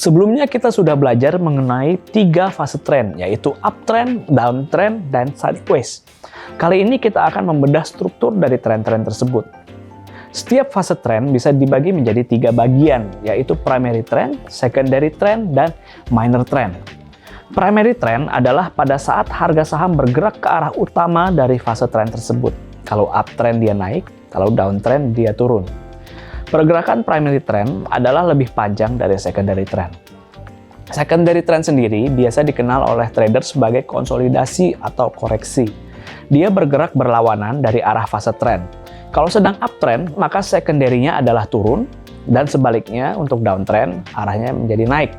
Sebelumnya kita sudah belajar mengenai 3 fase tren, yaitu uptrend, downtrend, dan sideways. Kali ini kita akan membedah struktur dari tren-tren tersebut. Setiap fase tren bisa dibagi menjadi 3 bagian, yaitu primary trend, secondary trend, dan minor trend. Primary trend adalah pada saat harga saham bergerak ke arah utama dari fase tren tersebut. Kalau uptrend dia naik, kalau downtrend dia turun. Pergerakan primary trend adalah lebih panjang dari secondary trend. Secondary trend sendiri biasa dikenal oleh trader sebagai konsolidasi atau koreksi. Dia bergerak berlawanan dari arah fase trend. Kalau sedang uptrend, maka secondary-nya adalah turun, dan sebaliknya untuk downtrend, arahnya menjadi naik.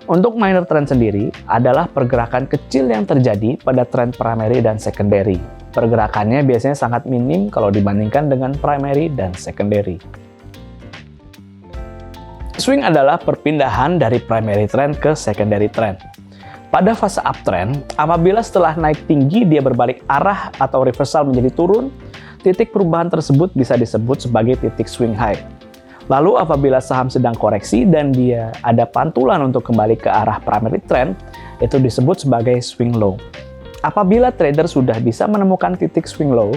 Untuk minor trend sendiri adalah pergerakan kecil yang terjadi pada trend primary dan secondary. Pergerakannya biasanya sangat minim kalau dibandingkan dengan primary dan secondary. Swing adalah perpindahan dari primary trend ke secondary trend. Pada fase uptrend, apabila setelah naik tinggi dia berbalik arah atau reversal menjadi turun, titik perubahan tersebut bisa disebut sebagai titik swing high. Lalu apabila saham sedang koreksi dan dia ada pantulan untuk kembali ke arah primary trend, itu disebut sebagai swing low. Apabila trader sudah bisa menemukan titik swing low,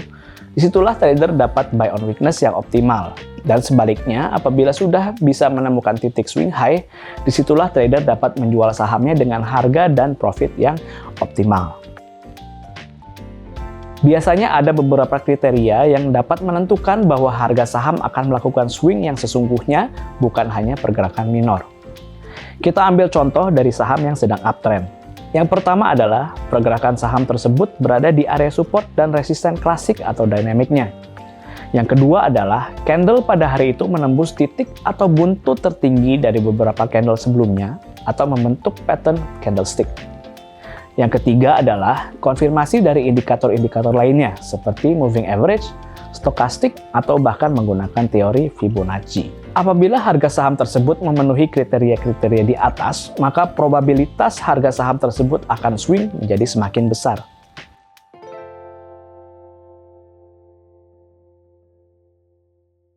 disitulah trader dapat buy on weakness yang optimal. Dan sebaliknya, apabila sudah bisa menemukan titik swing high, disitulah trader dapat menjual sahamnya dengan harga dan profit yang optimal. Biasanya ada beberapa kriteria yang dapat menentukan bahwa harga saham akan melakukan swing yang sesungguhnya, bukan hanya pergerakan minor. Kita ambil contoh dari saham yang sedang uptrend. Yang pertama adalah pergerakan saham tersebut berada di area support dan resisten klasik atau dinamiknya. Yang kedua adalah candle pada hari itu menembus titik atau buntut tertinggi dari beberapa candle sebelumnya atau membentuk pattern candlestick. Yang ketiga adalah konfirmasi dari indikator-indikator lainnya seperti moving average, stokastik, atau bahkan menggunakan teori Fibonacci. Apabila harga saham tersebut memenuhi kriteria-kriteria di atas, maka probabilitas harga saham tersebut akan swing menjadi semakin besar.